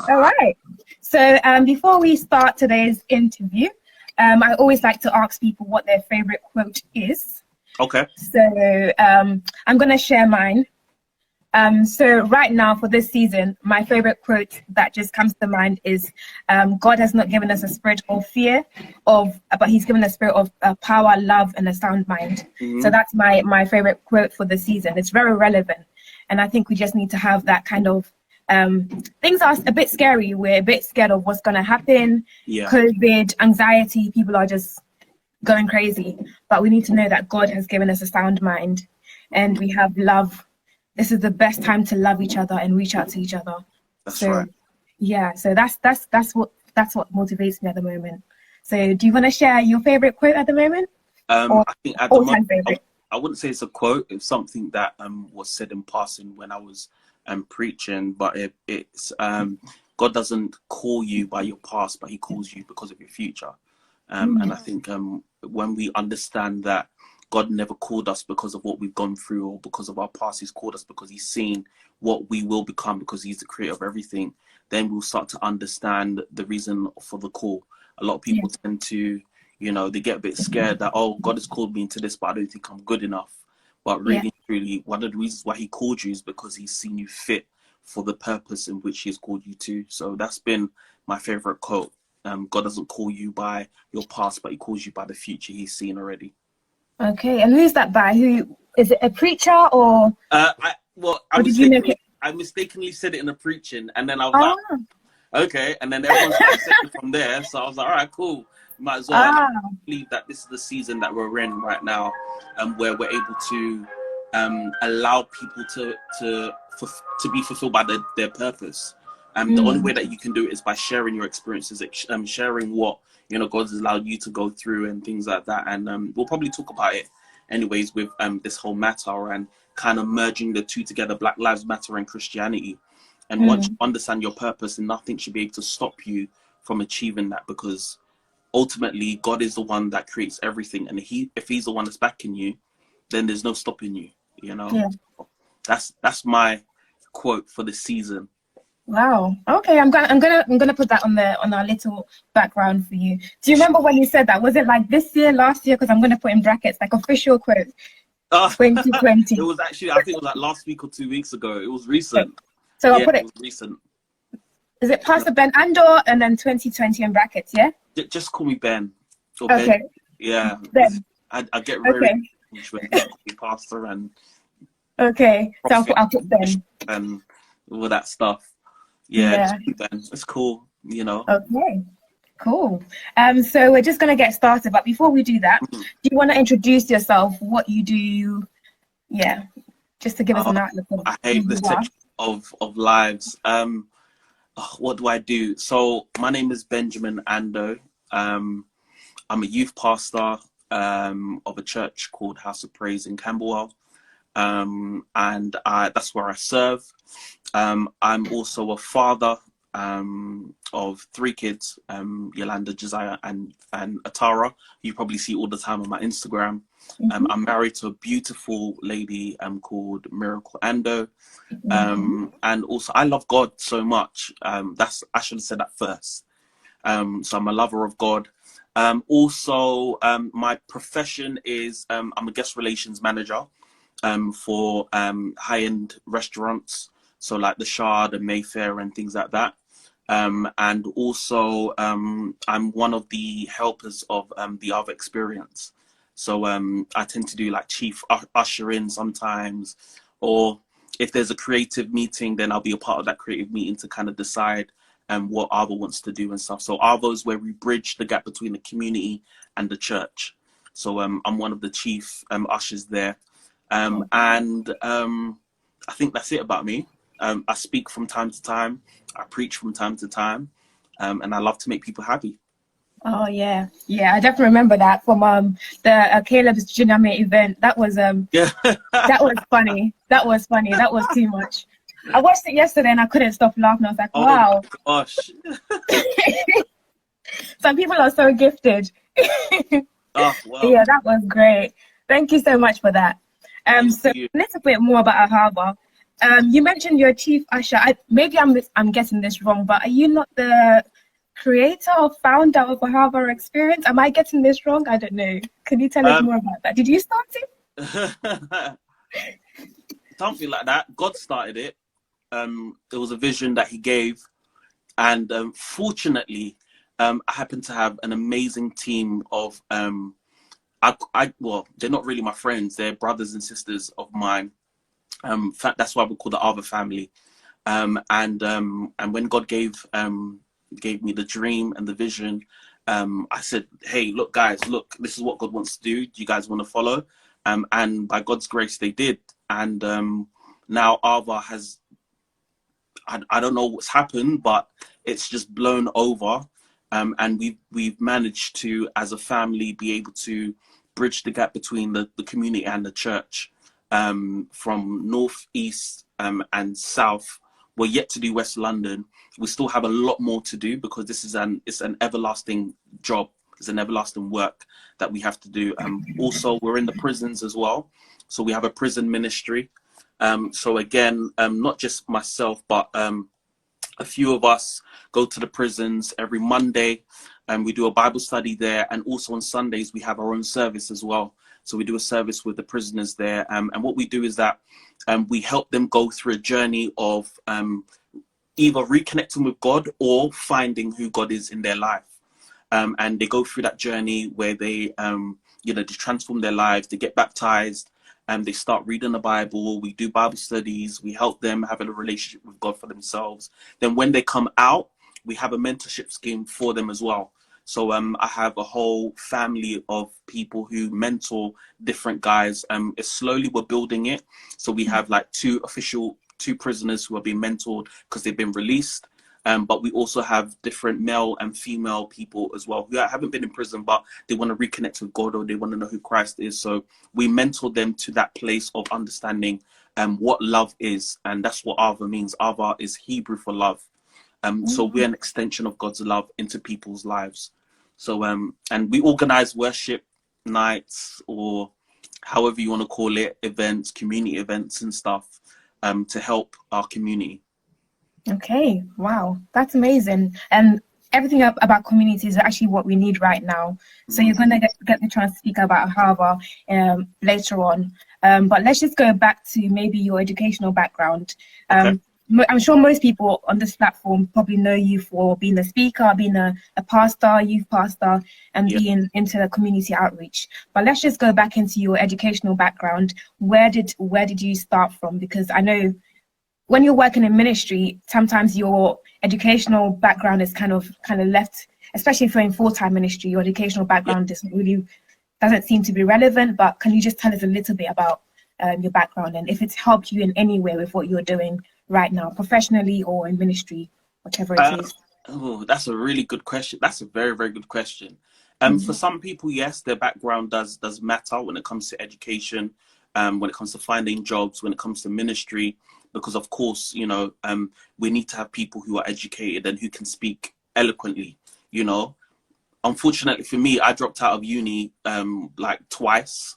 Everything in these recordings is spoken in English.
All right. So before we start today's interview, I always like to ask people what their favorite quote is. Okay. So I'm going to share mine. So right now for this season, my favorite quote that just comes to mind is, God has not given us a spirit of fear, but he's given us a spirit of power, love, and a sound mind. Mm-hmm. So that's my favorite quote for the season. It's very relevant. And I think we just need to have that kind of, things are a bit scary. We're a bit scared of what's going to happen. Yeah. COVID, anxiety, people are just going crazy. But we need to know that God has given us a sound mind and we have love. This is the best time to love each other and reach out to each other. That's right. Yeah, so that's what motivates me at the moment. So do you want to share your favorite quote at the moment? I think at the moment, favorite? I wouldn't say it's a quote. It's something that was said in passing when I was preaching, but it's God doesn't call you by your past, but he calls you because of your future. And I think when we understand that God never called us because of what we've gone through or because of our past, he's called us because he's seen what we will become, because he's the creator of everything, then we'll start to understand the reason for the call. A lot of people tend to, they get a bit scared that, oh, God has called me into this, but I don't think I'm good enough. But really, truly, one of the reasons why he called you is because he's seen you fit for the purpose in which he's called you to. So that's been my favorite quote. God doesn't call you by your past, but he calls you by the future he's seen already. Okay, and who's that by? Who is it? A preacher or? I mistakenly said it in a preaching, and then I was like, okay, and then everyone started saying it from there. So I was like, all right, cool. Might as well. I believe that this is the season that we're in right now, where we're able to allow people to be fulfilled by their purpose. The only way that you can do it is by sharing your experiences, sharing what God has allowed you to go through and things like that. And we'll probably talk about it anyways with this whole matter and kind of merging the two together, Black Lives Matter and Christianity. And once you understand your purpose, and nothing should be able to stop you from achieving that, because ultimately God is the one that creates everything, and if he's the one that's backing you, then there's no stopping you. That's my quote for the season. Wow. Okay, I'm gonna put that on our little background for you. Do you remember when you said that? Was it like this year, last year? Because I'm gonna put in brackets like official quote. 2020. It was actually, I think it was like last week or 2 weeks ago. It was recent. So I'll put it. It was recent. Is it Pastor Ben Andoh and then 2020 in brackets? Yeah. Just call me Ben. Okay. Ben. Yeah. Ben. I get very when you call me Pastor and. Okay. So I'll put Ben. And all that stuff. Yeah. Ben. It's cool. Okay. Cool. So we're just gonna get started, but before we do that, do you want to introduce yourself? What you do? Yeah. Just to give us an outlook. I hate this type of lives. What do I do? So my name is Benjamin Andoh. I'm a youth pastor of a church called House of Praise in Camberwell, and that's where I serve. I'm also a father of 3 kids, Yolanda, Josiah, and Atara. You probably see all the time on my Instagram. I'm married to a beautiful lady called Miracle Andoh. And also I love God so much. I should have said that first. So I'm a lover of God. Also, my profession is I'm a guest relations manager for high-end restaurants. So like the Shard and Mayfair and things like that. And also I'm one of the helpers of the Ahava experience. So I tend to do like chief usher in sometimes, or if there's a creative meeting, then I'll be a part of that creative meeting to kind of decide what Ahava wants to do and stuff. So Ahava is where we bridge the gap between the community and the church. So I'm one of the chief ushers there. And I think that's it about me. I speak from time to time. I preach from time to time. And I love to make people happy. Oh yeah, I definitely remember that from the Caleb's Juname event. That was that was funny. That was funny. That was too much. I watched it yesterday and I couldn't stop laughing. I was like, wow. Oh my gosh. Some people are so gifted. Oh, wow. Yeah, that was great. Thank you so much for that. So a little bit more about Ahava. You mentioned you're a chief usher. Maybe I'm getting this wrong, but are you not the creator or founder of Ahava Experience? Am I getting this wrong? I don't know. Can you tell us more about that? Did you start it? Something like that. God started it. It was a vision that he gave, and fortunately, I happen to have an amazing team of well, they're not really my friends. They're brothers and sisters of mine. In fact, that's why we call the Ahava family. And when God gave me the dream and the vision, I said, "Hey, look, guys, look, this is what God wants to do. Do you guys want to follow?" And by God's grace, they did. And now Ahava has, I don't know what's happened, but it's just blown over. And we've managed to, as a family, be able to bridge the gap between the community and the church. From north, east, and south. We're yet to do West London. We still have a lot more to do because this is it's an everlasting job. It's an everlasting work that we have to do. Also, we're in the prisons as well. So we have a prison ministry. So again, not just myself, but a few of us go to the prisons every Monday, and we do a Bible study there. And also on Sundays, we have our own service as well. So we do a service with the prisoners there. And what we do is that we help them go through a journey of either reconnecting with God or finding who God is in their life. And they go through that journey where they, they transform their lives, they get baptized, and they start reading the Bible. We do Bible studies. We help them have a relationship with God for themselves. Then when they come out, we have a mentorship scheme for them as well. So I have a whole family of people who mentor different guys. Slowly we're building it. So we have like two prisoners who are being mentored because they've been released. But we also have different male and female people as well who haven't been in prison, but they want to reconnect with God or they want to know who Christ is. So we mentor them to that place of understanding what love is. And that's what Ahava means. Ahava is Hebrew for love. So we're an extension of God's love into people's lives. So, and we organize worship nights or however you want to call it, events, community events and stuff to help our community. Okay, wow, that's amazing. And everything about communities is actually what we need right now. So you're going to get the chance to speak about Ahava later on. But let's just go back to maybe your educational background. Okay. I'm sure most people on this platform probably know you for being a speaker, being a pastor, youth pastor, and being into the community outreach. But let's just go back into your educational background. Where did you start from? Because I know when you're working in ministry, sometimes your educational background is kind of left, especially if you're in full-time ministry. Your educational background doesn't seem to be relevant. But can you just tell us a little bit about your background and if it's helped you in any way with what you're doing right now, professionally or in ministry, whichever it is? Oh, that's a really good question. That's a very, very good question. For some people, yes, their background does matter when it comes to education, when it comes to finding jobs, when it comes to ministry, because of course, we need to have people who are educated and who can speak eloquently. Unfortunately for me, I dropped out of uni like twice.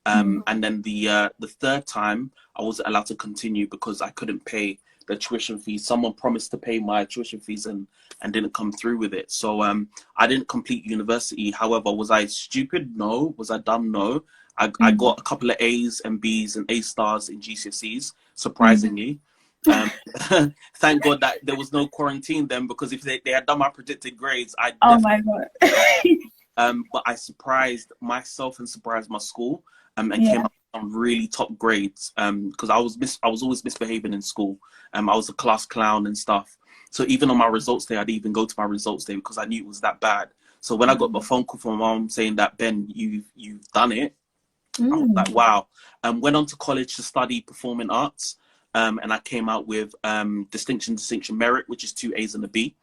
And then the third time I wasn't allowed to continue because I couldn't pay the tuition fees. Someone promised to pay my tuition fees and didn't come through with it. So I didn't complete university. However, was I stupid? No. Was I dumb? No. I got a couple of A's and B's and A stars in GCSEs, surprisingly. Thank God that there was no quarantine then, because if they had done my predicted grades, my God. But I surprised myself and surprised my school. And came up with some really top grades because I was always misbehaving in school. I was a class clown and stuff. So even on my results day, I didn't even go to my results day because I knew it was that bad. So when I got the phone call from my mom saying that, Ben, you've done it, I was like, wow. Went on to college to study performing arts. And I came out with distinction, merit, which is 2 A's and a B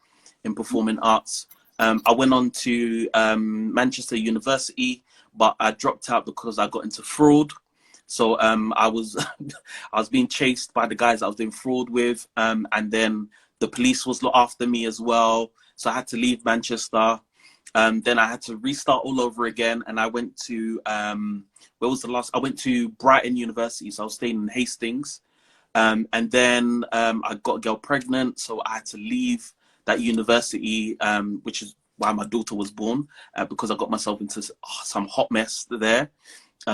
in performing arts. I went on to Manchester University, but I dropped out because I got into fraud. So I was being chased by the guys I was doing fraud with, and then the police was after me as well. So I had to leave Manchester. Then I had to restart all over again, and I went to where was the last? I went to Brighton University, so I was staying in Hastings. And then I got a girl pregnant, so I had to leave that university, which is why my daughter was born, because I got myself into some hot mess there.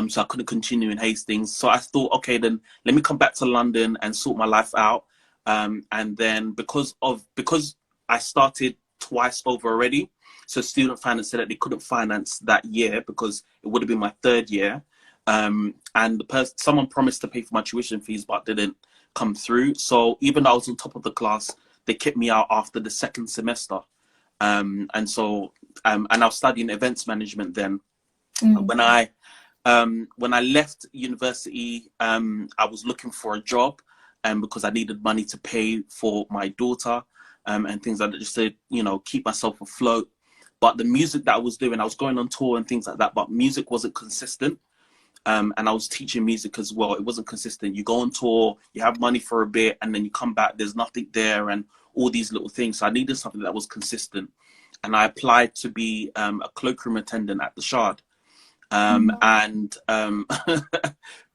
So I couldn't continue in Hastings. So I thought, okay, then let me come back to London and sort my life out. And then because I started twice over already, so student finance said that they couldn't finance that year because it would have been my third year. And someone promised to pay for my tuition fees, but didn't come through. So even though I was on top of the class, they kicked me out after the second semester. And I was studying events management then. When I left university, I was looking for a job, because I needed money to pay for my daughter, and things like that, just to, keep myself afloat. But the music that I was doing, I was going on tour and things like that, but music wasn't consistent. And I was teaching music as well. It wasn't consistent. You go on tour, you have money for a bit, and then you come back, there's nothing there, and all these little things. So I needed something that was consistent. And I applied to be a cloakroom attendant at the Shard.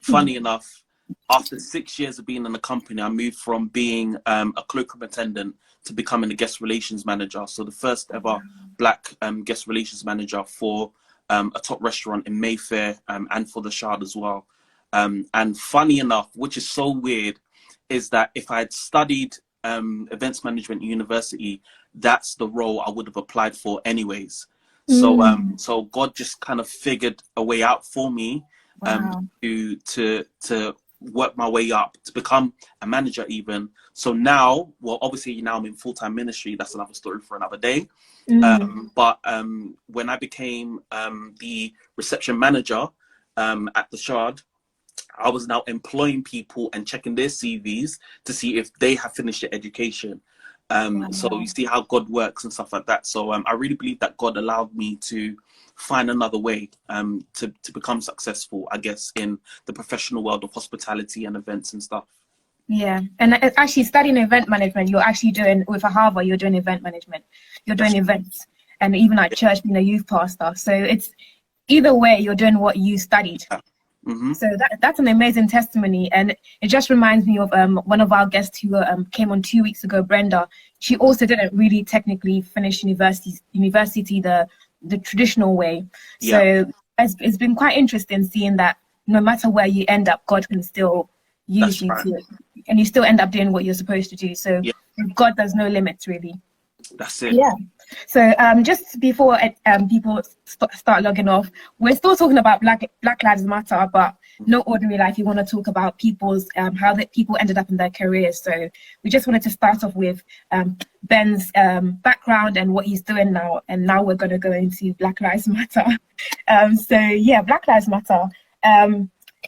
Funny enough, after 6 years of being in the company, I moved from being a cloakroom attendant to becoming a guest relations manager. So the first ever black guest relations manager for a top restaurant in Mayfair, and for the Shard as well. And funny enough, which is so weird, is that if I had studied events management at university, that's the role I would have applied for anyways. So God just kind of figured a way out for me, to work my way up to become a manager even. So now, well, obviously now I'm in full-time ministry. That's another story for another day. But when I became the reception manager at the Shard, I was now employing people and checking their CVs to see if they have finished their education. So you see how God works and stuff like that. So I really believe that God allowed me to find another way to become successful, I guess, in the professional world of hospitality and events and stuff. Yeah, and actually studying event management, you're actually doing, with Ahava, you're doing event management. You're doing events, and even at church, being a youth pastor. So it's either way, you're doing what you studied. So that's an amazing testimony, and it just reminds me of one of our guests who came on 2 weeks ago, Brenda. She also didn't really technically finish university the traditional way. So it's been quite interesting seeing that no matter where you end up, God can still use you to, and you still end up doing what you're supposed to do. So God, there's no limits really. That's it. Yeah. So just before people start logging off, we're still talking about Black Lives Matter, but no ordinary life. You want to talk about people's how that people ended up in their careers. So we just wanted to start off with Ben's background and what he's doing now, and now we're going to go into Black Lives Matter. So yeah, Black Lives Matter.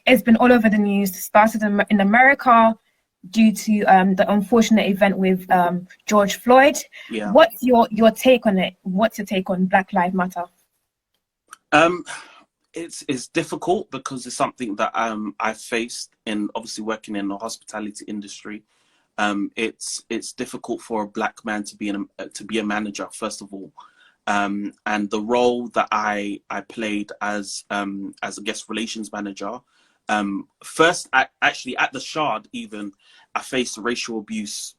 It's been all over the news. Started in America due to the unfortunate event with George Floyd. What's your take on it? What's your take on Black Lives Matter? It's difficult because it's something that I faced in obviously working in the hospitality industry. It's difficult for a black man to be a manager, first of all. And the role that I played as a guest relations manager, first actually at the Shard, even I faced racial abuse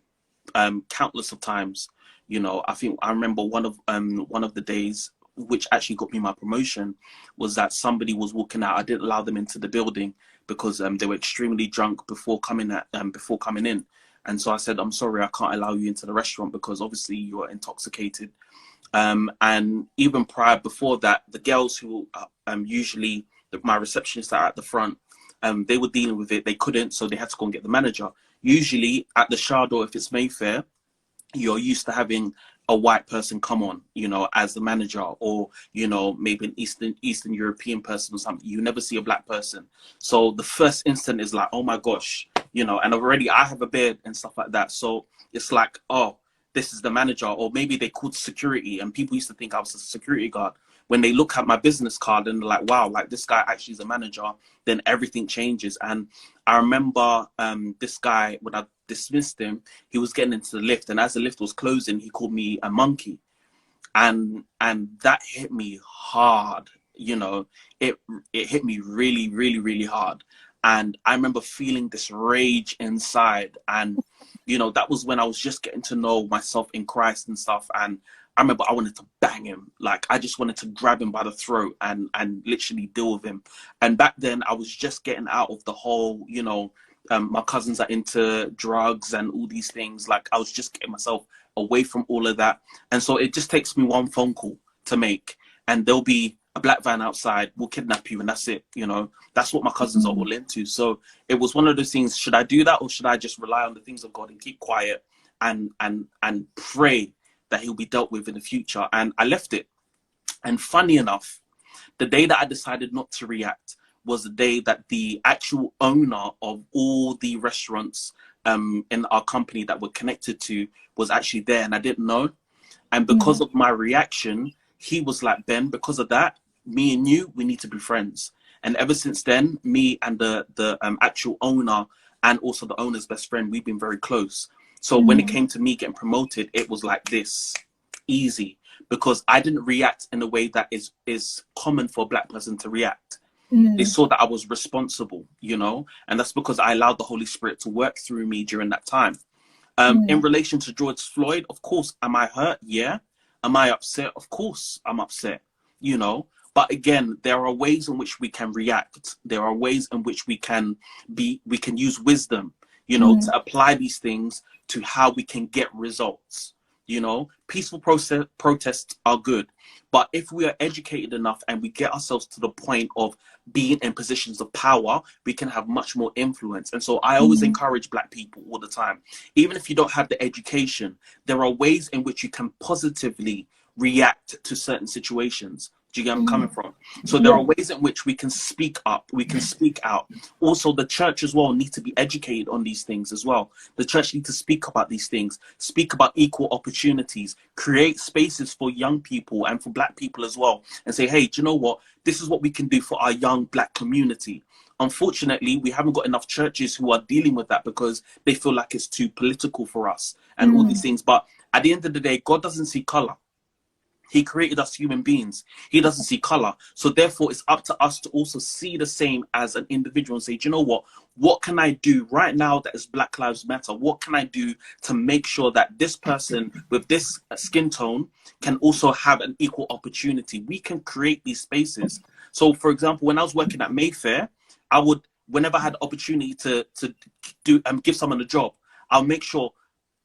countless of times. I think I remember one of the days which actually got me my promotion was that somebody was walking out. I didn't allow them into the building because they were extremely drunk before coming in. And so I said, I'm sorry, I can't allow you into the restaurant because obviously you are intoxicated. And even before that, the girls who usually my receptionists are at the front, they were dealing with it. They couldn't, so they had to go and get the manager. Usually at the Shard, or if it's Mayfair, you're used to having a white person come on, as the manager, or, maybe an Eastern European person or something. You never see a black person. So the first instant is like, oh my gosh, and already I have a beard and stuff like that. So it's like, oh, this is the manager, or maybe they called security, and people used to think I was a security guard. When they look at my business card and they're like, wow, like this guy actually is a manager, then everything changes. And I remember this guy, when I dismissed him, he was getting into the lift, and as the lift was closing, he called me a monkey. And that hit me hard, it hit me really, really, really hard. And I remember feeling this rage inside. And, you know, that was when I was just getting to know myself in Christ and stuff. And I remember I wanted to bang him. Like, I just wanted to grab him by the throat and literally deal with him. And back then I was just getting out of the whole, you know, my cousins are into drugs and all these things. Like, I was just getting myself away from all of that. And so it just takes me one phone call to make, and there'll be a black van outside, we'll kidnap you, and that's it. You know, that's what my cousins are all into. So it was one of those things, should I do that, or should I just rely on the things of God and keep quiet and pray that he'll be dealt with in the future? And I left it. And funny enough, the day that I decided not to react was the day that the actual owner of all the restaurants in our company that we're connected to was actually there, and I didn't know. And because of my reaction, he was like, Ben, because of that, me and you, we need to be friends. And ever since then, me and the actual owner and also the owner's best friend, we've been very close. So when it came to me getting promoted, it was like this, easy, because I didn't react in a way that is common for a black person to react. They saw that I was responsible, you know, and that's because I allowed the Holy Spirit to work through me during that time. In relation to George Floyd, of course, am I hurt? Yeah. Am I upset? Of course I'm upset, you know. But again, there are ways in which we can react. There are ways in which we can use wisdom, you know, to apply these things to how we can get results. You know, peaceful protests are good. But if we are educated enough and we get ourselves to the point of being in positions of power, we can have much more influence. And so I always encourage black people all the time, even if you don't have the education, there are ways in which you can positively react to certain situations. Do you get where I'm coming from? So there are ways in which we can speak up, we can speak out. Also, the church as well needs to be educated on these things as well. The church needs to speak about these things, speak about equal opportunities, create spaces for young people and for black people as well, and say, hey, do you know what? This is what we can do for our young black community. Unfortunately, we haven't got enough churches who are dealing with that because they feel like it's too political for us and all these things. But at the end of the day, God doesn't see color. He created us human beings. He doesn't see color. So therefore, it's up to us to also see the same as an individual and say, do you know what? What can I do right now that is Black Lives Matter? What can I do to make sure that this person with this skin tone can also have an equal opportunity? We can create these spaces. So, for example, when I was working at Mayfair, I would, whenever I had the opportunity to give someone a job, I'll make sure,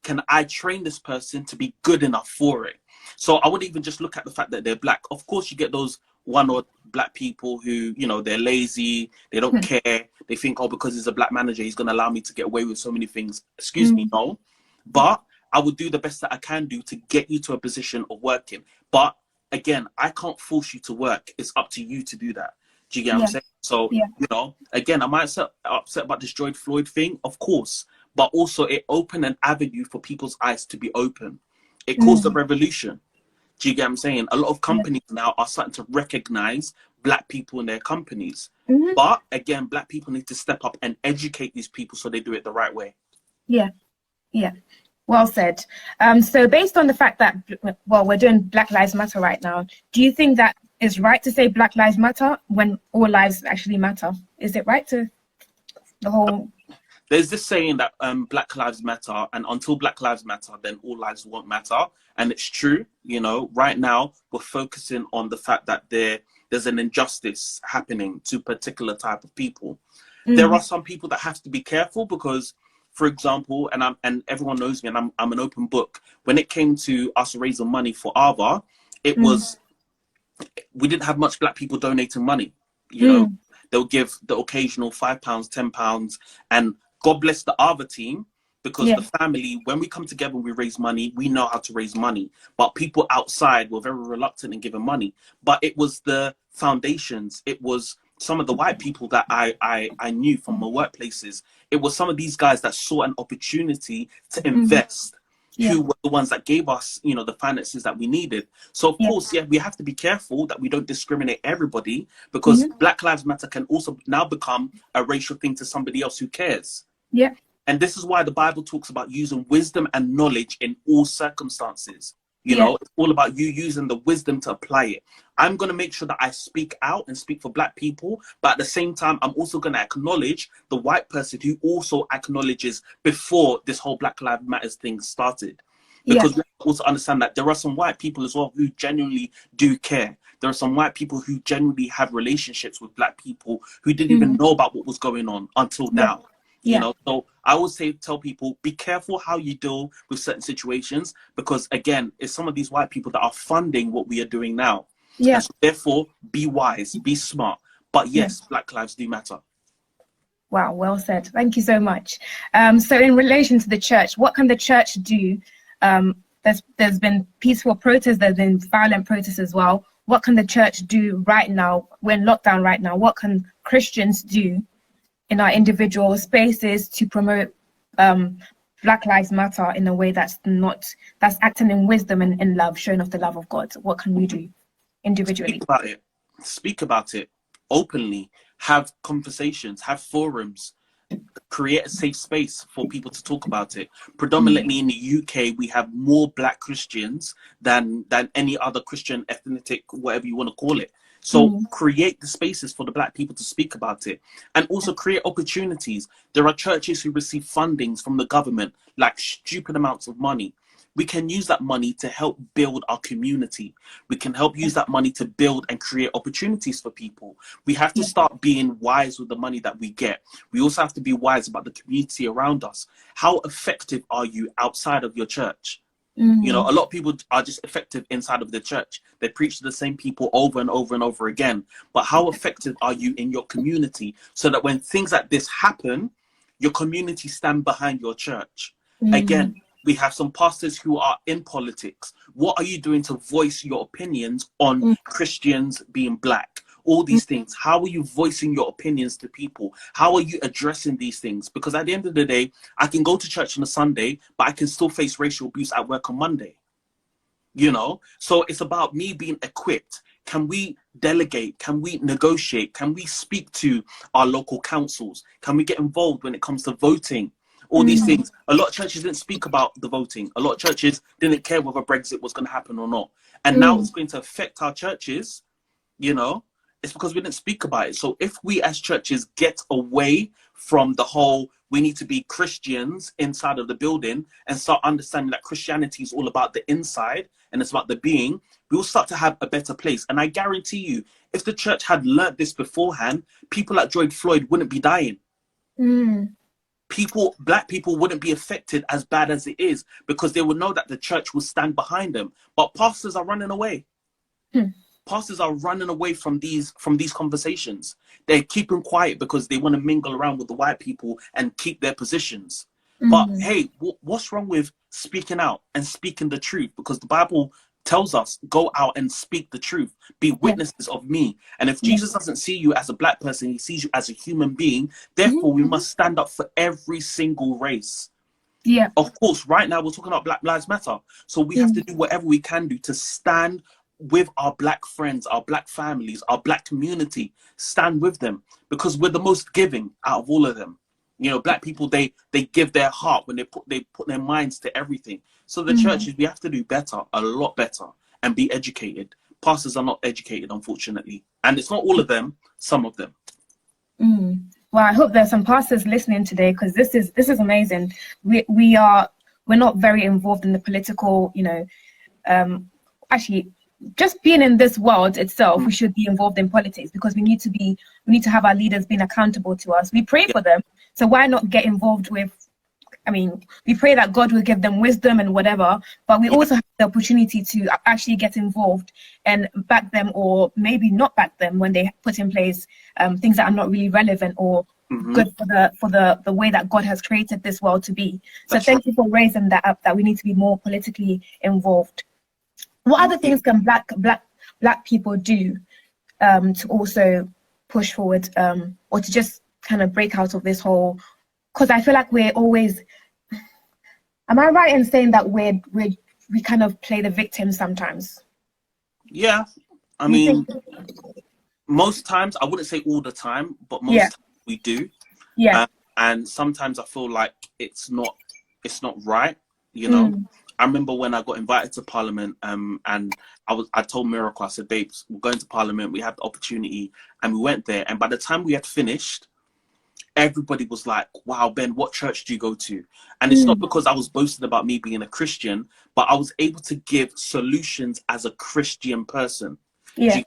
can I train this person to be good enough for it? So I wouldn't even just look at the fact that they're black. Of course, you get those one or black people who, you know, they're lazy, they don't care. They think, oh, because he's a black manager, he's going to allow me to get away with so many things. Excuse me, no. But I would do the best that I can do to get you to a position of working. But again, I can't force you to work. It's up to you to do that. Do you get what I'm saying? So, you know, again, am I upset about this George Floyd thing? Of course. But also it opened an avenue for people's eyes to be open. It caused a revolution. Do you get what I'm saying? A lot of companies now are starting to recognize black people in their companies. But again, black people need to step up and educate these people so they do it the right way. Yeah. Well said. So based on the fact that, well, we're doing Black Lives Matter right now, do you think that it's right to say Black Lives Matter when all lives actually matter? Is it right to the whole... There's this saying that Black Lives Matter, and until Black Lives Matter, then all lives won't matter. And it's true, you know, right now we're focusing on the fact that there's an injustice happening to a particular type of people. There are some people that have to be careful because, for example, and everyone knows me, and I'm an open book. When it came to us raising money for Ahava, it was, we didn't have much black people donating money. You know, they'll give the occasional £5, £10, and God bless the Ahava team, because the family, when we come together and we raise money, we know how to raise money. But people outside were very reluctant in giving money. But it was the foundations. It was some of the white people that I knew from my workplaces. It was some of these guys that saw an opportunity to invest, who were the ones that gave us, you know, the finances that we needed. So of course, we have to be careful that we don't discriminate everybody, because Black Lives Matter can also now become a racial thing to somebody else who cares. And this is why the Bible talks about using wisdom and knowledge in all circumstances. You know, it's all about you using the wisdom to apply it. I'm going to make sure that I speak out and speak for Black people, but at the same time, I'm also going to acknowledge the white person who also acknowledges before this whole Black Lives Matters thing started. Because we also understand that there are some white people as well who genuinely do care. There are some white people who genuinely have relationships with Black people who didn't even know about what was going on until now. You know, so I always tell people, be careful how you deal with certain situations, because again, it's some of these white people that are funding what we are doing now. And so therefore, be wise, be smart. But yes, Black lives do matter. Wow, well said. Thank you so much. So in relation to the church, what can the church do? There's been peaceful protests, there's been violent protests as well. What can the church do right now? We're in lockdown right now. What can Christians do in our individual spaces to promote Black Lives Matter in a way that's acting in wisdom and in love, showing off the love of God? What can we do individually? Speak about it openly. Have conversations, have forums, create a safe space for people to talk about it. Predominantly in the UK, we have more Black Christians than any other Christian ethnic, whatever you want to call it. So create the spaces for the Black people to speak about it, and also create opportunities. There are churches who receive fundings from the government, like stupid amounts of money. We can use that money to help build our community. We can help use that money to build and create opportunities for people. We have to start being wise with the money that we get. We also have to be wise about the community around us. How effective are you outside of your church? You know, a lot of people are just effective inside of the church. They preach to the same people over and over and over again. But how effective are you in your community, so that when things like this happen, your community stand behind your church? Again, we have some pastors who are in politics. What are you doing to voice your opinions on Christians being Black? All these things. How are you voicing your opinions to people? How are you addressing these things? Because at the end of the day, I can go to church on a Sunday, but I can still face racial abuse at work on Monday. You know? So it's about me being equipped. Can we delegate? Can we negotiate? Can we speak to our local councils? Can we get involved when it comes to voting? All these things. A lot of churches didn't speak about the voting. A lot of churches didn't care whether Brexit was going to happen or not. And now it's going to affect our churches, you know? It's because we didn't speak about it. So if we as churches get away from the whole, we need to be Christians inside of the building, and start understanding that Christianity is all about the inside and it's about the being, we will start to have a better place. And I guarantee you, if the church had learnt this beforehand, people like George Floyd wouldn't be dying. Black people wouldn't be affected as bad as it is, because they would know that the church will stand behind them. But pastors are running away. Pastors are running away from these conversations. They're keeping quiet because they want to mingle around with the white people and keep their positions. But hey, what's wrong with speaking out and speaking the truth? Because the Bible tells us, go out and speak the truth. Be witnesses of me. And if Jesus doesn't see you as a Black person, he sees you as a human being. Therefore, we must stand up for every single race. Of course, right now we're talking about Black Lives Matter. So we have to do whatever we can do to stand with our Black friends, our Black families, our Black community. Stand with them, because we're the most giving out of all of them. You know, Black people, they give their heart when they put their minds to everything. So the churches, we have to do better, a lot better, and be educated. Pastors are not educated, unfortunately. And it's not all of them, some of them. Well, I hope there's some pastors listening today, because this is amazing. We're not very involved in the political, you know, actually, just being in this world itself, we should be involved in politics, because we need to have our leaders being accountable to us. We pray for them, so why not get involved with? I mean, we pray that God will give them wisdom and whatever, but we also have the opportunity to actually get involved and back them, or maybe not back them when they put in place things that are not really relevant or good for the way that God has created this world to be. So thank you for raising that up, that we need to be more politically involved. What other things can black people do to also push forward, or to just kind of break out of this whole? Because I feel like we're always. Am I right in saying that we kind of play the victim sometimes? Yeah, I mean, most times, I wouldn't say all the time, but most times we do. And sometimes I feel like it's not right, you know. I remember when I got invited to Parliament, and I told Miracle, I said, babes, we're going to Parliament, we had the opportunity, and we went there. And by the time we had finished, everybody was like, wow, Ben, what church do you go to? And it's not because I was boasting about me being a Christian, but I was able to give solutions as a Christian person. Yeah.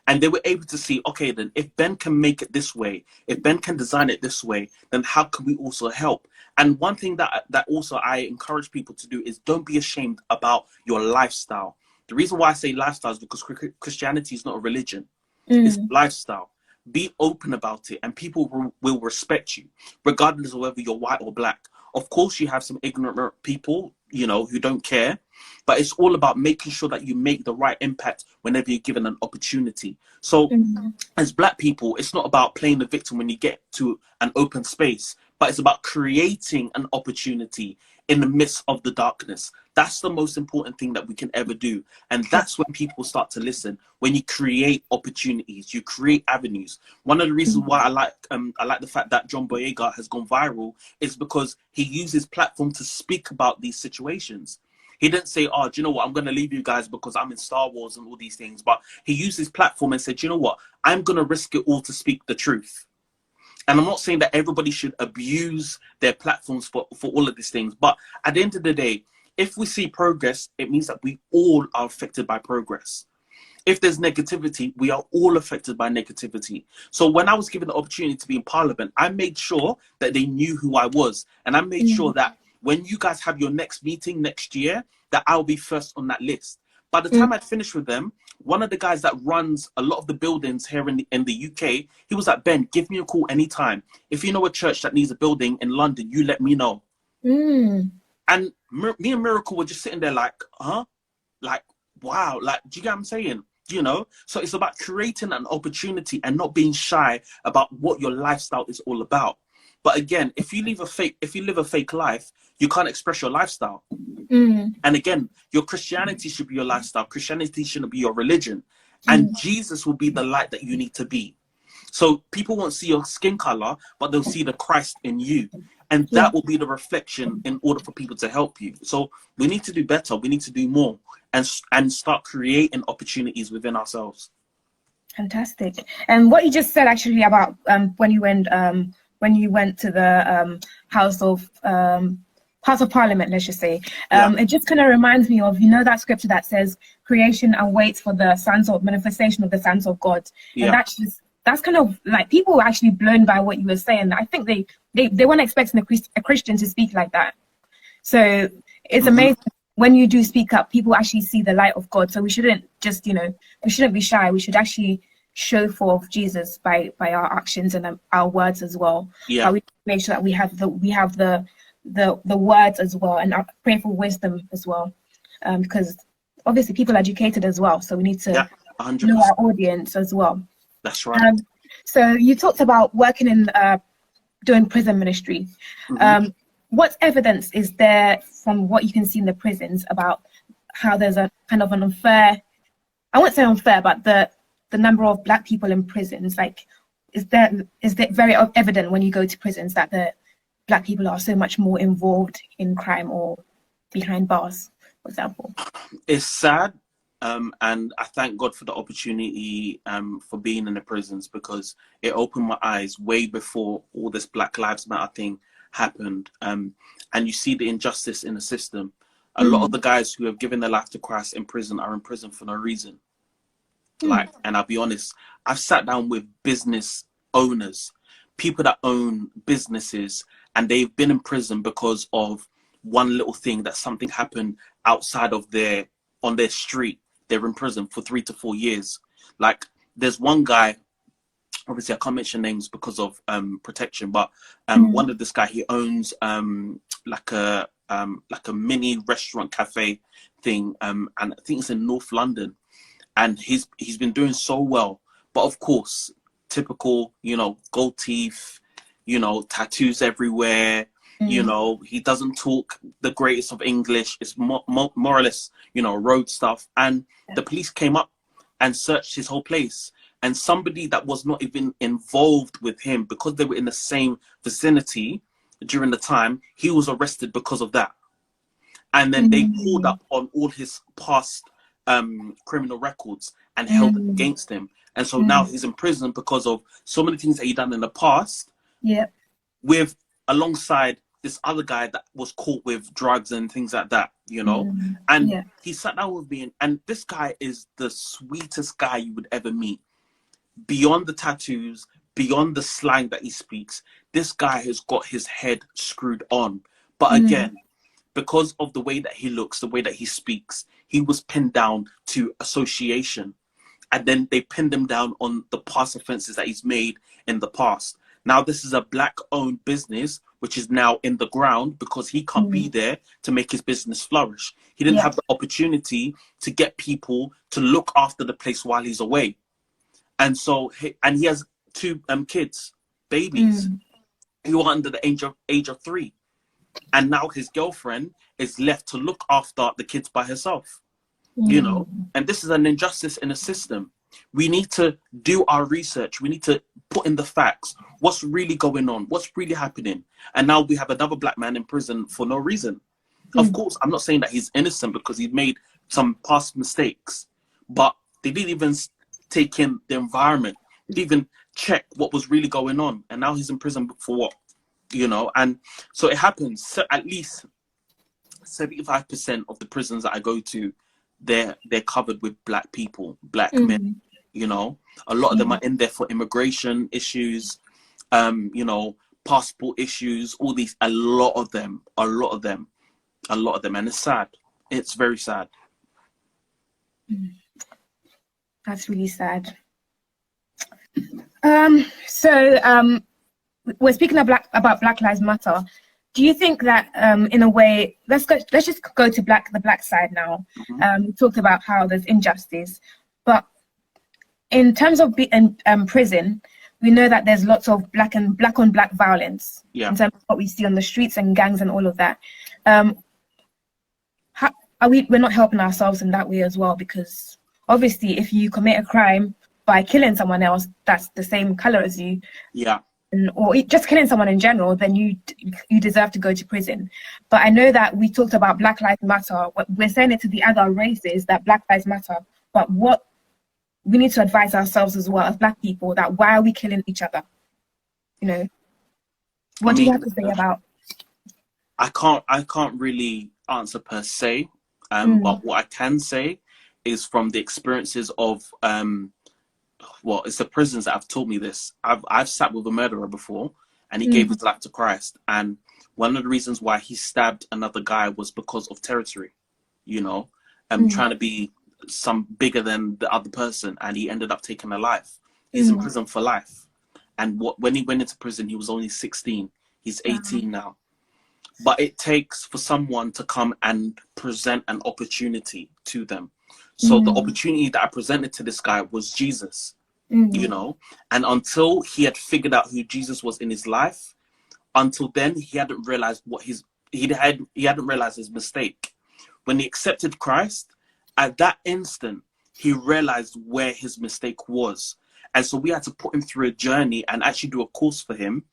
And they were able to see, okay, then if Ben can make it this way, if Ben can design it this way, then how can we also help? And one thing that also I encourage people to do is don't be ashamed about your lifestyle. The reason why I say lifestyle is because Christianity is not a religion. It's a lifestyle. Be open about it, and people will respect you, regardless of whether you're white or black. Of course, you have some ignorant people, you know, who don't care, but it's all about making sure that you make the right impact whenever you're given an opportunity. So as black people, it's not about playing the victim when you get to an open space, but it's about creating an opportunity in the midst of the darkness. That's the most important thing that we can ever do. And that's when people start to listen. When you create opportunities, you create avenues. One of the reasons why I like the fact that John Boyega has gone viral is because he used his platform to speak about these situations. He didn't say, oh, do you know what, I'm going to leave you guys because I'm in Star Wars and all these things. But he used his platform and said, you know what, I'm going to risk it all to speak the truth. And I'm not saying that everybody should abuse their platforms for all of these things. But at the end of the day, if we see progress, it means that we all are affected by progress. If there's negativity, we are all affected by negativity. So when I was given the opportunity to be in Parliament, I made sure that they knew who I was. And I made sure that when you guys have your next meeting next year, that I'll be first on that list. By the time I'd finished with them, one of the guys that runs a lot of the buildings here in the UK, he was like, Ben, give me a call anytime. If you know a church that needs a building in London, you let me know. And me and Miracle were just sitting there like, huh? Like, wow. Like, do you get what I'm saying? You know? So it's about creating an opportunity and not being shy about what your lifestyle is all about. But again, if you live a fake life, you can't express your lifestyle. And again, your Christianity should be your lifestyle. Christianity shouldn't be your religion. And Jesus will be the light that you need to be. So people won't see your skin color, but they'll see the Christ in you. And that will be the reflection in order for people to help you. So we need to do better. We need to do more and start creating opportunities within ourselves. Fantastic. And what you just said actually about when you went to the House of Parliament, let's just say, it just kind of reminds me of, you know, that scripture that says creation awaits for the manifestation of the sons of God. And that's kind of like, people were actually blown by what you were saying. I think they weren't expecting a Christian to speak like that. So it's amazing when you do speak up, people actually see the light of God. So we shouldn't just, you know, we shouldn't be shy. We should actually show forth Jesus by our actions and our words as well. We make sure that we have the words as well, and pray for wisdom as well, because obviously people are educated as well, so we need to know our audience as well. That's right. So you talked about working in doing prison ministry. What evidence is there from what you can see in the prisons about how there's a kind of an unfair, I won't say unfair, but the number of Black people in prisons? Like, is that very evident when you go to prisons that the Black people are so much more involved in crime or behind bars, for example? It's sad, and I thank God for the opportunity for being in the prisons, because it opened my eyes way before all this Black Lives Matter thing happened. And you see the injustice in the system. A lot of the guys who have given their life to Christ in prison are in prison for no reason. Like, and I'll be honest, I've sat down with business owners, people that own businesses, and they've been in prison because of one little thing, that something happened outside of on their street. They're in prison for 3 to 4 years. Like, there's one guy, obviously I can't mention names because of protection, but one of this guy, he owns like a mini restaurant cafe thing, and I think it's in North London. And he's been doing so well. But of course, typical, you know, gold teeth, you know, tattoos everywhere. You know, he doesn't talk the greatest of English. It's more or less, you know, road stuff. And the police came up and searched his whole place. And somebody that was not even involved with him, because they were in the same vicinity during the time, he was arrested because of that. And then they pulled up on all his past criminal records and held it against him. And so now he's in prison because of so many things that he done in the past. Yeah. With alongside this other guy that was caught with drugs and things like that, you know. And he sat down with me, and this guy is the sweetest guy you would ever meet. Beyond the tattoos, beyond the slang that he speaks, this guy has got his head screwed on. But again, because of the way that he looks, the way that he speaks, he was pinned down to association. And then they pinned him down on the past offenses that he's made in the past. Now, this is a Black-owned business, which is now in the ground because he can't be there to make his business flourish. He didn't have the opportunity to get people to look after the place while he's away. And so, he has 2 kids, babies, who are under the age of 3. And now his girlfriend is left to look after the kids by herself, you know. And this is an injustice in a system. We need to do our research. We need to put in the facts. What's really going on? What's really happening? And now we have another Black man in prison for no reason. Of course, I'm not saying that he's innocent because he's made some past mistakes, but they didn't even take in the environment. They didn't even check what was really going on. And now he's in prison for what? You know, and so it happens. So at least 75% of the prisons that I go to, they're covered with Black people, Black men. You know, a lot of them are in there for immigration issues, you know, passport issues, all these. A lot of them, and it's sad. It's very sad. That's really sad. So we're speaking about Black Lives Matter. Do you think that in a way, let's just go to the black side now. We talked about how there's injustice, but in terms of prison, we know that there's lots of black on black violence in terms of what we see on the streets and gangs and all of that. We're not helping ourselves in that way as well, because obviously if you commit a crime by killing someone else that's the same color as you, or just killing someone in general, then you deserve to go to prison. But I know that we talked about Black Lives Matter. We're saying it to the other races that Black Lives Matter, but what we need to advise ourselves as well as Black people, that why are we killing each other? You know, what do you have to say about? I can't really answer per se, but what I can say is from the experiences of well, it's the prisons that have taught me this. I've sat with a murderer before, and he gave his life to Christ. And one of the reasons why he stabbed another guy was because of territory, you know, trying to be some bigger than the other person, and he ended up taking a life. He's in prison for life. And when he went into prison, he was only 16. He's 18 now. But it takes for someone to come and present an opportunity to them. So the opportunity that I presented to this guy was Jesus, you know, and until he had figured out who Jesus was in his life, until then he hadn't realized he hadn't realized his mistake. When he accepted Christ, at that instant he realized where his mistake was. And so we had to put him through a journey and actually do a course for him,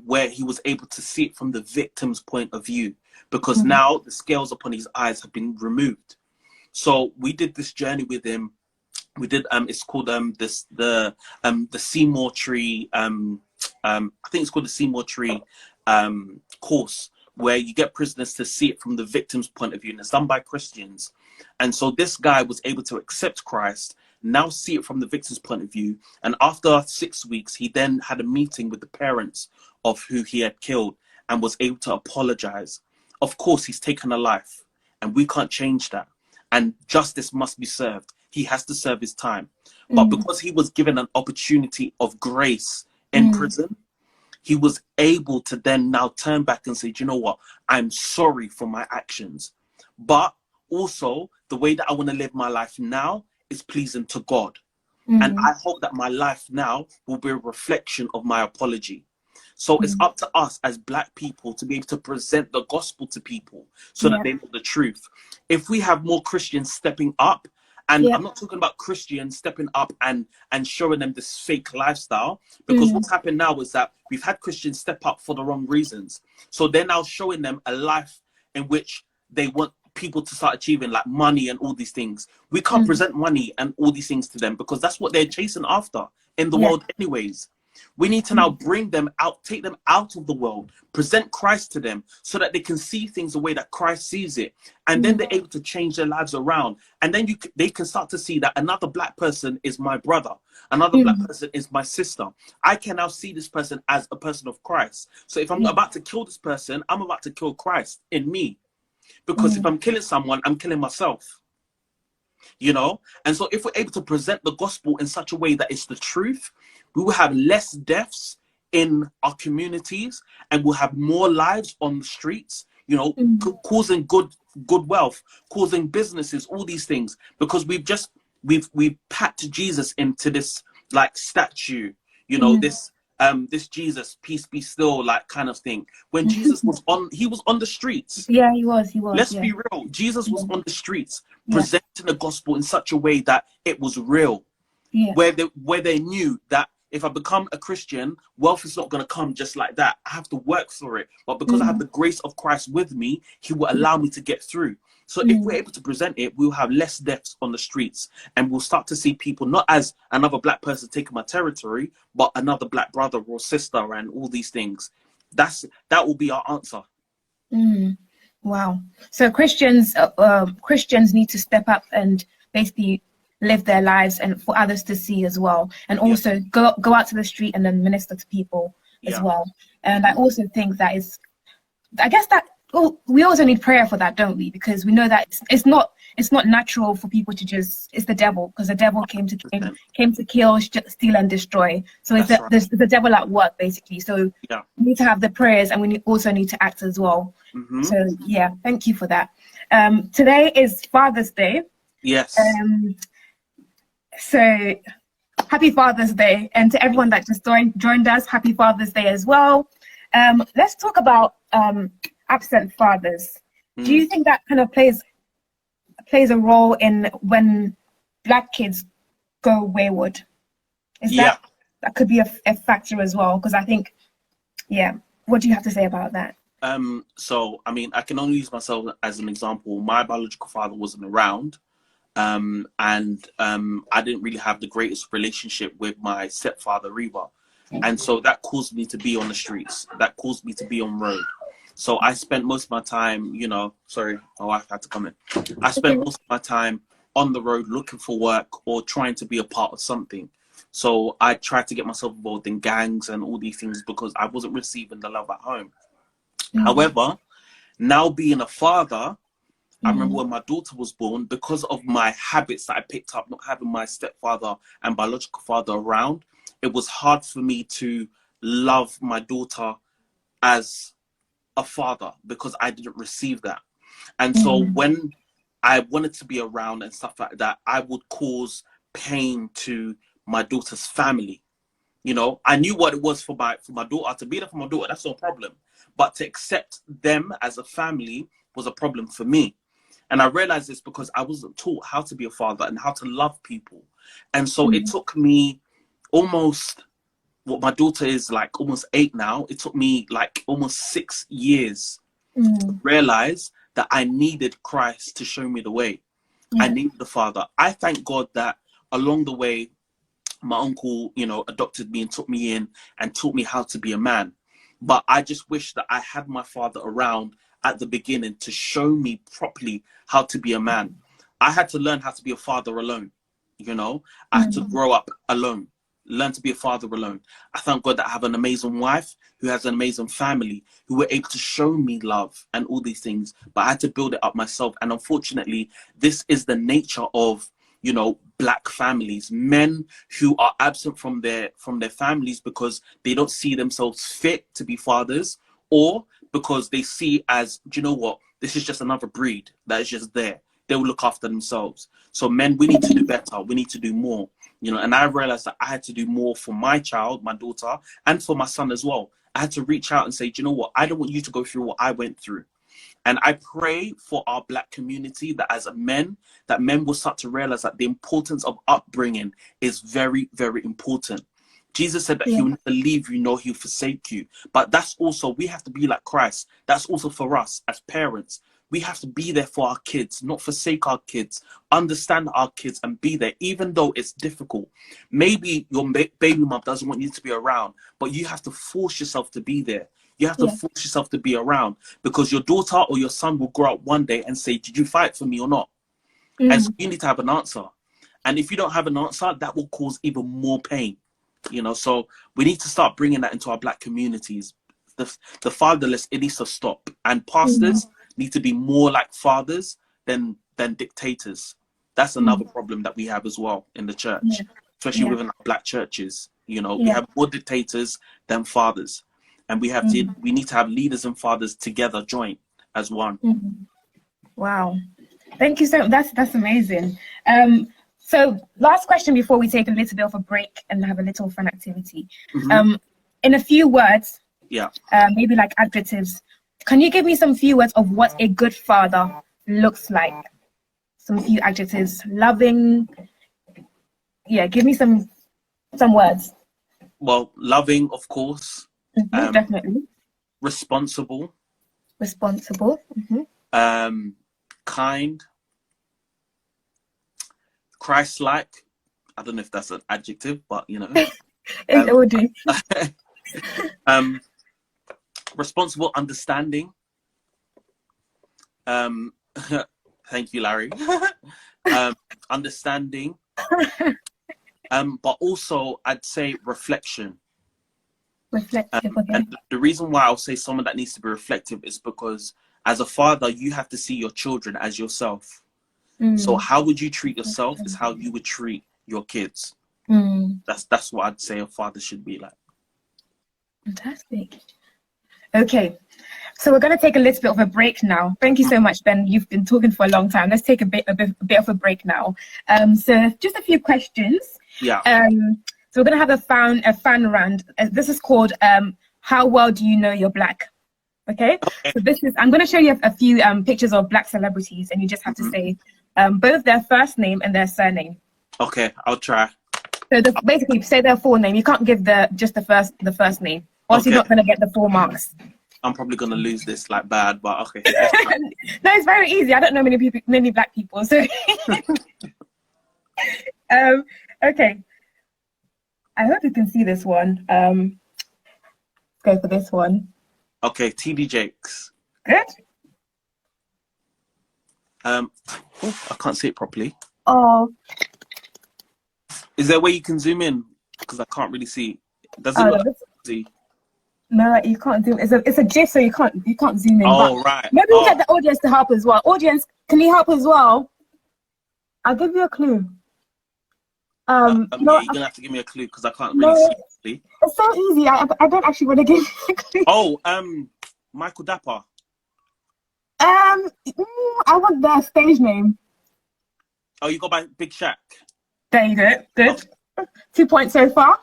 where he was able to see it from the victim's point of view, because now the scales upon his eyes have been removed. So we did this journey with him. We did it's called the Seymour Tree I think it's called the Seymour Tree course, where you get prisoners to see it from the victim's point of view, and it's done by Christians. And so this guy was able to accept Christ, now see it from the victim's point of view, and after 6 weeks he then had a meeting with the parents of who he had killed and was able to apologize. Of course, he's taken a life, and we can't change that. And justice must be served. He has to serve his time. But because he was given an opportunity of grace in prison, he was able to then now turn back and say, do you know what? I'm sorry for my actions. But also, the way that I want to live my life now is pleasing to God. And I hope that my life now will be a reflection of my apology. So it's up to us as Black people to be able to present the gospel to people so that they know the truth. If we have more Christians stepping up, and I'm not talking about Christians stepping up and showing them this fake lifestyle, because what's happened now is that we've had Christians step up for the wrong reasons. So they're now showing them a life in which they want people to start achieving like money and all these things. We can't present money and all these things to them because that's what they're chasing after in the world anyways. We need to now bring them out, take them out of the world, present Christ to them so that they can see things the way that Christ sees it. And then they're able to change their lives around. And then they can start to see that another black person is my brother. Another black person is my sister. I can now see this person as a person of Christ. So if I'm about to kill this person, I'm about to kill Christ in me. Because if I'm killing someone, I'm killing myself. You know? And so if we're able to present the gospel in such a way that it's the truth, we will have less deaths in our communities and we'll have more lives on the streets, you know, causing good wealth, causing businesses, all these things, because we've packed Jesus into this like statue, you know, this Jesus, peace be still, like kind of thing. When Jesus he was on the streets. Yeah, he was. Let's be real. Jesus was on the streets presenting the gospel in such a way that it was real. Where they knew that if I become a Christian, wealth is not going to come just like that. I have to work for it. But because I have the grace of Christ with me, he will allow me to get through. So if we're able to present it, we'll have less deaths on the streets and we'll start to see people not as another black person taking my territory, but another black brother or sister and all these things. That will be our answer. Wow. So Christians need to step up and basically live their lives and for others to see as well, and also go out to the street and then minister to people as well. And I also think that we also need prayer for that, don't we? Because we know that it's not natural for people to just, it's the devil, because the devil came to kill, steal and destroy. So it's the devil at work basically. So we need to have the prayers and we also need to act as well. So thank you for that. Today is Father's Day. Yes. So happy Father's Day, and to everyone that just joined us, happy Father's Day as well. Let's talk about absent fathers. Do you think that kind of plays a role in when black kids go wayward? That could be a factor as well? Because I think, what do you have to say about that? So I mean, I can only use myself as an example. My biological father wasn't around. And I didn't really have the greatest relationship with my stepfather either. And so that caused me to be on the streets. That caused me to be on road. So I spent most of my time, you know, sorry, my wife had to come in. I spent most of my time on the road looking for work or trying to be a part of something. So I tried to get myself involved in gangs and all these things because I wasn't receiving the love at home. However, now being a father, I remember when my daughter was born, because of my habits that I picked up, not having my stepfather and biological father around, it was hard for me to love my daughter as a father because I didn't receive that. And so when I wanted to be around and stuff like that, I would cause pain to my daughter's family. You know, I knew what it was for my daughter. To be there for my daughter, that's no problem. But to accept them as a family was a problem for me. And I realized this because I wasn't taught how to be a father and how to love people. And so it took me almost, my daughter is like almost 8 now. It took me like almost 6 years to realize that I needed Christ to show me the way. I needed the Father. I thank God that along the way, my uncle, you know, adopted me and took me in and taught me how to be a man. But I just wish that I had my father around at the beginning to show me properly how to be a man. I had to learn how to be a father alone, you know. I had to grow up alone, learn to be a father alone. I thank God that I have an amazing wife who has an amazing family who were able to show me love and all these things, but I had to build it up myself. And unfortunately, this is the nature of, you know, black families, men who are absent from their families because they don't see themselves fit to be fathers, or because they see as, do you know what, this is just another breed that is just there. They will look after themselves. So men, we need to do better. We need to do more, you know. And I realized that I had to do more for my child, my daughter, and for my son as well. I had to reach out and say, do you know what, I don't want you to go through what I went through. And I pray for our black community that as men will start to realize that the importance of upbringing is very, very important. Jesus said that he will never leave you nor he'll forsake you. But that's also, we have to be like Christ. That's also for us as parents. we have to be there for our kids, not forsake our kids, understand our kids and be there, even though it's difficult. Maybe your baby mom doesn't want you to be around, but you have to force yourself to be there. You have to force yourself to be around, because your daughter or your son will grow up one day and say, did you fight for me or not? And so you need to have an answer. And if you don't have an answer, that will cause even more pain. You know, so we need to start bringing that into our Black communities. The fatherless, it needs to stop. And pastors need to be more like fathers than dictators. That's another problem that we have as well in the church, especially within our Black churches. You know, we have more dictators than fathers. And we have to, we need to have leaders and fathers together, joint as one. Wow. Thank you so much. That's amazing. So last question before we take a little bit of a break and have a little fun activity. In a few words, maybe like adjectives, can you give me some few words of what a good father looks like? Some few adjectives. Loving. Yeah, give me some words. Well, loving, of course. Definitely. Responsible. Kind. Christ-like. I don't know if that's an adjective, but you know. It would do. Responsible, understanding. Thank you, Larry. Understanding. But also I'd say reflection. Reflective, and the reason why I'll say someone that needs to be reflective is because as a father, you have to see your children as yourself. So how would you treat yourself is how you would treat your kids. That's what I'd say a father should be like. Fantastic. Okay, so we're going to take a little bit of a break now. Thank you so much, Ben. You've been talking for a long time. Let's take a bit of a break now. So just a few questions. Yeah. So we're going to have a fan round. This is called How Well Do You Know You're Black? Okay. So this is, I'm going to show you a few pictures of Black celebrities, and you just have to say both their first name and their surname. Okay, I'll try. So basically, say their full name. You can't give just the first name, or else you're not going to get the full marks. I'm probably going to lose this like bad, but okay. No, it's very easy. I don't know many Black people, so. Okay. I hope you can see this one. Go for this one. Okay, TD Jakes. Good. Oh, I can't see it properly. Oh. Is there a way you can zoom in? Because I can't really see. Does it look easy? No, you can't zoom. It's a GIF, so you can't zoom in. Oh, right. Maybe we'll get the audience to help as well. Audience, can you help as well? I'll give you a clue. You're gonna have to give me a clue because I can't really see. It's so easy. I don't actually want to give you a clue. Oh, Michael Dapper. I want the stage name. Oh, you got by Big Shaq. There you go. Good. Oh. 2 points so far.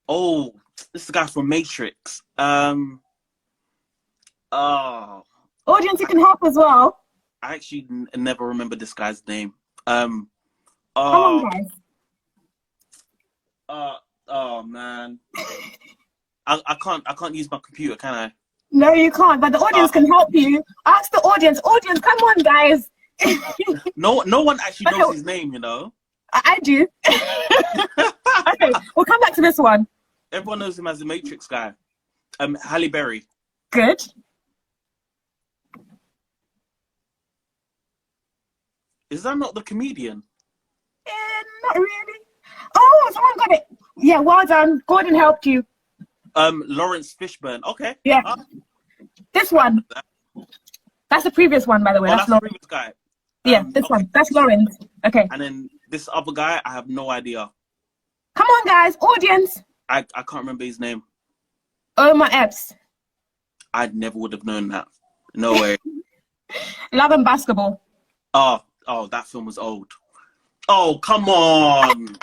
Oh, this is the guy from Matrix. Oh. Audience, you can help as well. I actually never remember this guy's name. Come on, guys. Oh man. I can't use my computer, can I? No, you can't, but the audience can help you. Ask the audience. Audience, come on, guys. No one actually knows his name, you know. I do. Okay, we'll come back to this one. Everyone knows him as the Matrix guy. Halle Berry. Good. Is that not the comedian? Not really. Oh, someone got it. Yeah, well done. Gordon helped you. Lawrence Fishburne. Okay. Yeah. This one. That's the previous one, by the way. Oh, that's the previous guy. Yeah, this one. That's Lawrence. Okay. And then this other guy, I have no idea. Come on, guys. Audience. I can't remember his name. Omar Epps. I never would have known that. No way. Love and Basketball. Oh, that film was old. Oh, come on.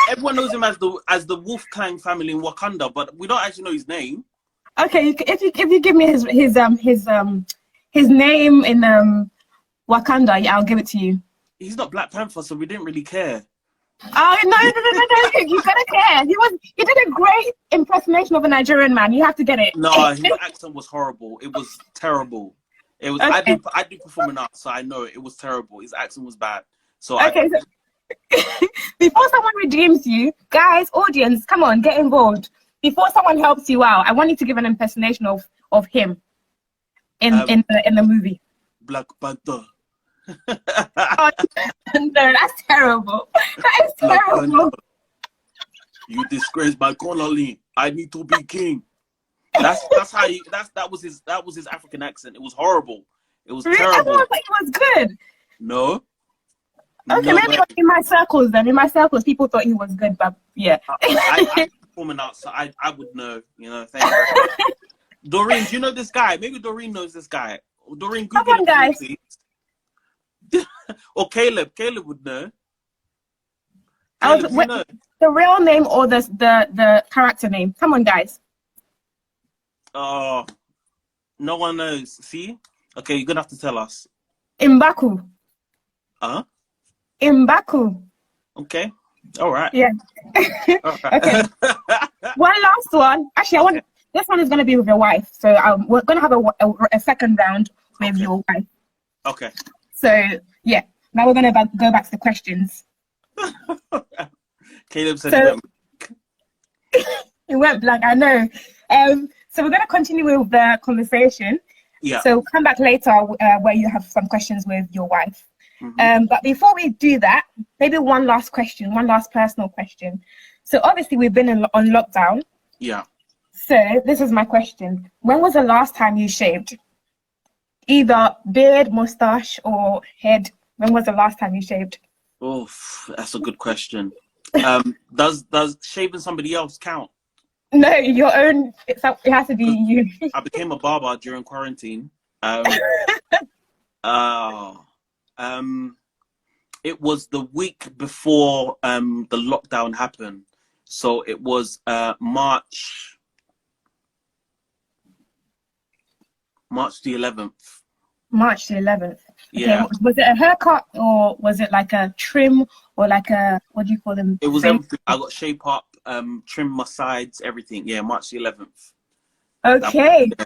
Everyone knows him as the Wolf Clan family in Wakanda, but we don't actually know his name. Okay, if you give me his name in Wakanda, yeah, I'll give it to you. He's not Black Panther, so we didn't really care. Oh no! You gotta care. He did a great impersonation of a Nigerian man. You have to get it. No, his accent was horrible. It was terrible. It was. Okay. I do performing arts, so I know it was terrible. His accent was bad. So Okay. So before someone redeems you, guys, audience, come on, get involved. Before someone helps you out, I want you to give an impersonation of him in the movie. Black Panther. Oh, no, that's terrible. That is terrible. You disgrace my colony. I need to be king. That's how that was his African accent. It was horrible. It was terrible. Everyone thought it was good. No. Okay, no maybe way. in my circles then. In my circles, people thought he was good, but yeah. I performing arts, so I would know. You know. Thank you. Doreen, do you know this guy? Maybe Doreen knows this guy. Doreen, Google Come on, guys. Please. Or Caleb would know. Caleb, you know. The real name or the character name? Come on, guys. Oh, no one knows. See? Okay, you're gonna have to tell us. M'Baku. Huh? M'Baku. Okay. All right. Yeah. All right. Okay. One last one. Actually, this one is gonna be with your wife. So we're gonna have a second round with your wife. Okay. So yeah, now we're gonna go back to the questions. Caleb said it went blank. I know. So we're gonna continue with the conversation. Yeah. So come back later where you have some questions with your wife. Mm-hmm. But before we do that, maybe one last question, one last personal question. So obviously we've been on lockdown. Yeah. So this is my question: when was the last time you shaved? Either beard, mustache, or head. When was the last time you shaved? Oh, that's a good question. Does shaving somebody else count? No, your own. It has to be you. I became a barber during quarantine. It was the week before the lockdown happened, so it was March the 11th. March the 11th. Okay, Yeah. was it a haircut or was it like a trim or like a, what do you call them? It was everything. I got shape up, trim my sides, everything. Yeah, March the 11th. Okay. Yeah.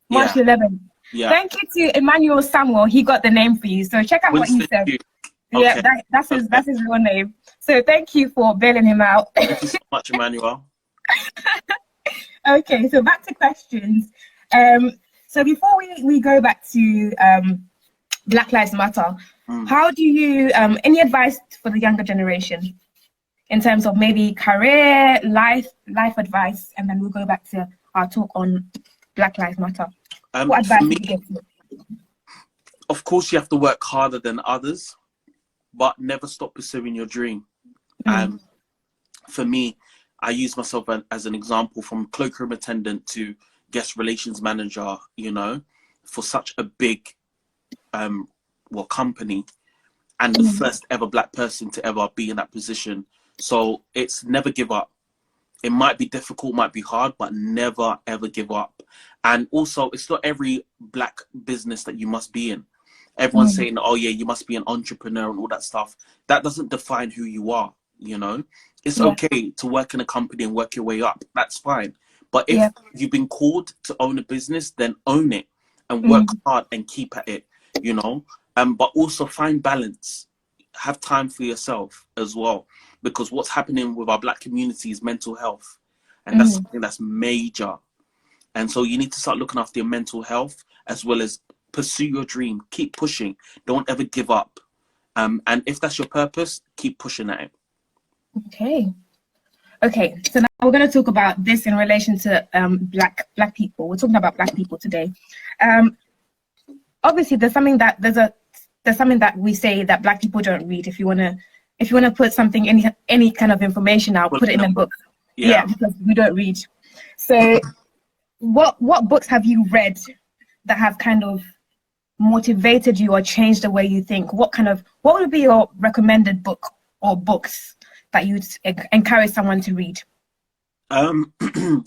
March the 11th. Yeah. Thank you to Emmanuel Samuel. He got the name for you. So check out Winston what he said. Duke. Yeah, Okay. that's his real name. So thank you for bailing him out. Thank you so much, Emmanuel. Okay, so back to questions. So before we go back to Black Lives Matter, how do you, any advice for the younger generation in terms of maybe career, life advice, and then we'll go back to our talk on Black Lives Matter. What advice would you give? Of course, you have to work harder than others, but never stop pursuing your dream. For me, I use myself as an example, from cloakroom attendant to guest relations manager, you know, for such a big company, and the first ever Black person to ever be in that position. So it's never give up. It might be difficult, might be hard, but never ever give up. And also, it's not every Black business that you must be in. Everyone's saying, oh yeah, you must be an entrepreneur and all that stuff. That doesn't define who you are, you know. It's okay to work in a company and work your way up. That's fine. But if you've been called to own a business, then own it and work hard and keep at it, you know. But also find balance. Have time for yourself as well. Because what's happening with our Black community is mental health. And that's something that's major. And so you need to start looking after your mental health, as well as pursue your dream. Keep pushing. Don't ever give up. And if that's your purpose, keep pushing at it. Okay, so now we're going to talk about this in relation to black people. We're talking about Black people today. Obviously, there's something that we say that Black people don't read. If you wanna put something, any kind of information out, put it in a book. Yeah, because we don't read. So, what books have you read that have kind of motivated you or changed the way you think? What would be your recommended book or books that you'd encourage someone to read?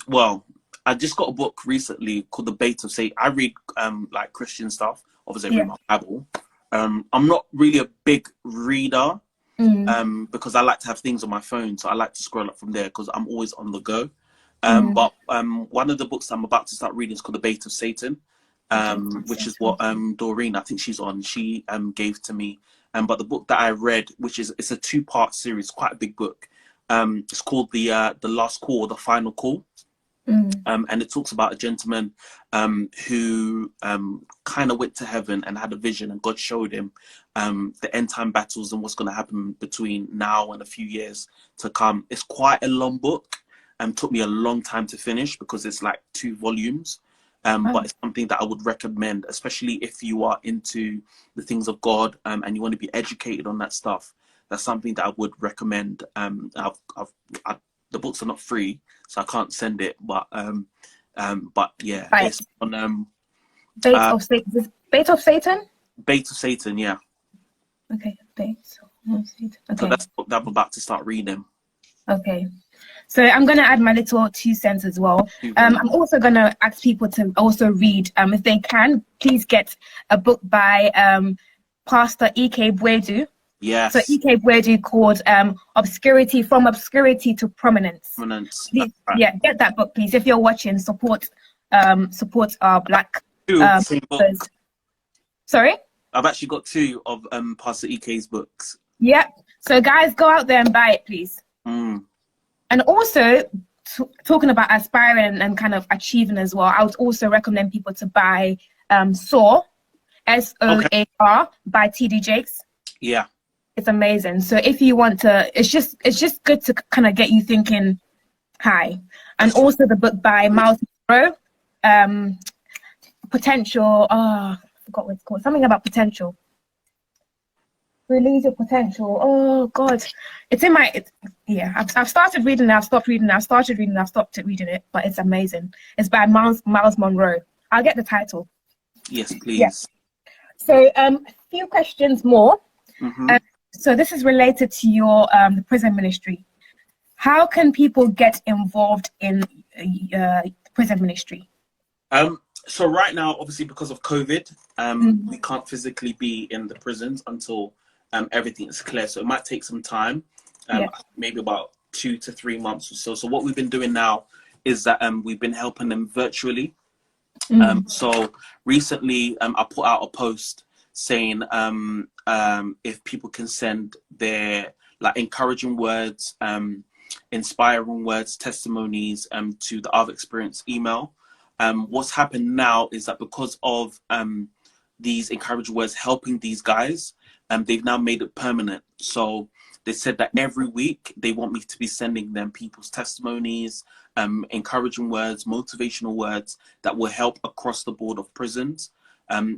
Well, I just got a book recently called The Bait of Satan. I read like Christian stuff. Obviously, I read my Bible. I'm not really a big reader, because I like to have things on my phone, so I like to scroll up from there because I'm always on the go. But one of the books I'm about to start reading is called The Bait of Satan, which is what Doreen, I think she's on, she gave to me. But the book that I read, it's a 2-part series, quite a big book. It's called The Last Call, The Final Call. And it talks about a gentleman who kind of went to heaven and had a vision, and God showed him the end time battles and what's going to happen between now and a few years to come. It's quite a long book, and took me a long time to finish because it's like 2 volumes. But it's something that I would recommend, especially if you are into the things of God and you want to be educated on that stuff. That's something that I would recommend. The books are not free, so I can't send it. But yeah, Right. it's on Bait of Satan. Bait of Satan. Bait of Satan. Yeah. Okay, Bait of Satan. Okay. So that's what I'm about to start reading. Okay. So I'm going to add my little 2 cents as well. I'm also going to ask people to also read, if they can, please get a book by Pastor E.K. Bwedu. Yes. So E.K. Bwedu called Obscurity, From Obscurity to Prominence. Prominence. Please, yeah, get that book, please. If you're watching, support our Black books. Sorry? I've actually got 2 of Pastor E.K.'s books. Yep. So guys, go out there and buy it, please. And also, talking about aspiring and kind of achieving as well, I would also recommend people to buy SOAR, SOAR, by T.D. Jakes. Yeah. It's amazing. So if you want to, it's just good to kind of get you thinking high. And also the book by Miles Monroe, Potential. I forgot what it's called. Something about potential. Release your potential. Oh God, it's in my. I've started reading it. I've stopped reading it. I've started reading it. I've stopped reading it. But it's amazing. It's by Miles Monroe. I'll get the title. Yes, please. Yeah. So a few questions more. So this is related to your the prison ministry. How can people get involved in prison ministry? So right now, obviously because of COVID, we can't physically be in the prisons until everything is clear. So it might take some time, maybe about 2 to 3 months or so. So what we've been doing now is that we've been helping them virtually. So recently I put out a post saying if people can send their like encouraging words, inspiring words, testimonies to the Ahava Experience email. What's happened now is that because of these encouraging words helping these guys, they've now made it permanent. So they said that every week they want me to be sending them people's testimonies, encouraging words, motivational words that will help across the board of prisons.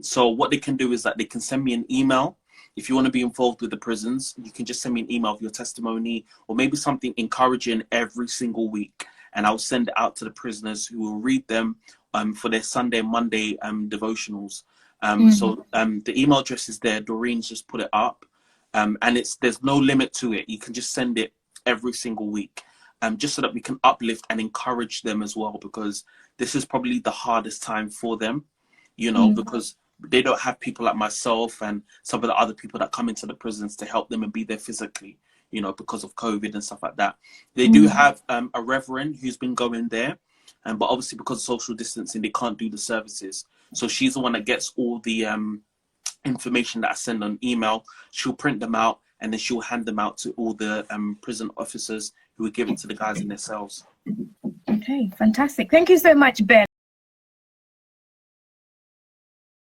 So what they can do is that they can send me an email. If you want to be involved with the prisons, you can just send me an email of your testimony or maybe something encouraging every single week. And I'll send it out to the prisoners who will read them for their Sunday and Monday devotionals. So the email address is there. Doreen's just put it up. And there's no limit to it. You can just send it every single week, just so that we can uplift and encourage them as well, because this is probably the hardest time for them, you know, because they don't have people like myself and some of the other people that come into the prisons to help them and be there physically, you know, because of COVID and stuff like that. They do have a reverend who's been going there, but obviously because of social distancing, they can't do the services. So she's the one that gets all the information that I send on email. She'll print them out and then she'll hand them out to all the prison officers who will give it to the guys in their cells. Okay, fantastic. Thank you so much, Ben.